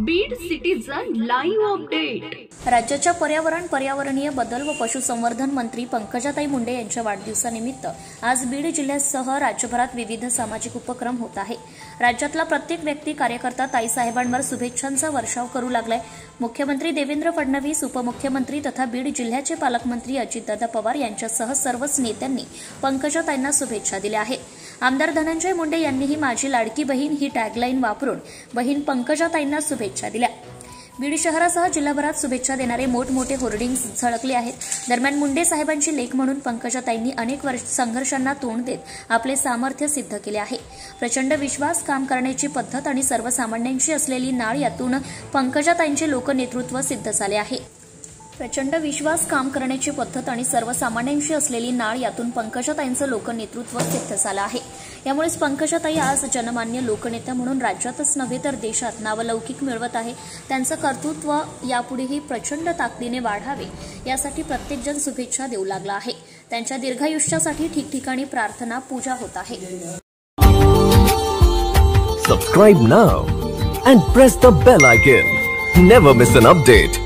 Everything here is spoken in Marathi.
Beed citizen live update. राज्याच्या पर्यावरणीय बदल व पशुसंवर्धन मंत्री पंकजाताई मुंडे यांच्या वाढदिवसानिमित्त आज बीड जिल्ह्यासह राज्यभरात विविध सामाजिक उपक्रम होत आहे। राज्यातला प्रत्येक व्यक्ती कार्यकर्ता ताईसाहेबांवर शुभेच्छांचा वर्षाव करू लागलाय। मुख्यमंत्री देवेंद्र फडणवीस, उपमुख्यमंत्री तथा बीड जिल्ह्याचे पालकमंत्री अजितदादा पवार यांच्यासह सर्वच नेत्यांनी पंकजाताईंना शुभेच्छा दिल्या आहेत। आमदार धनंजय मुंडे यांनीही माझी लाडकी बहीण ही टॅगलाईन वापरून बहीण पंकजाताईंना शुभेच्छा दिल्या। बीड शहरासह जिल्हाभरात शुभेच्छा देणारे मोठमोठे होर्डिंग्स झळकले आहेत। दरम्यान मुंडे साहेबांची लेक म्हणून पंकजाताईंनी अनेक संघर्षांना तोंड देत आपले सामर्थ्य सिद्ध केले आहे। प्रचंड विश्वास, काम करण्याची पद्धत आणि सर्वसामान्यांची असलेली नाळ यातून पंकजाताईंचे लोकनेतृत्व सिद्ध झाले आहे। प्रचंड विश्वास, काम करण्याची पद्धत आणि सर्वसामान्यांशी असलेली नाळ यातून पंकजाताईंचं लोकनेतृत्व सिद्ध झालं आहे। यामुळेच पंकजाताई आज जनमान्य लोकनेत्या म्हणून राज्यातच नव्हे तर देशात नावलौकिक मिळवत आहे। त्यांचं कर्तृत्व यापुढेही प्रचंड ताकदीने वाढावे यासाठी प्रत्येकजण शुभेच्छा देऊ लागला आहे। त्यांच्या दीर्घायुष्यासाठी ठिकठिकाणी प्रार्थना, पूजा होत आहे। Subscribe now and press the bell icon. Never miss an update.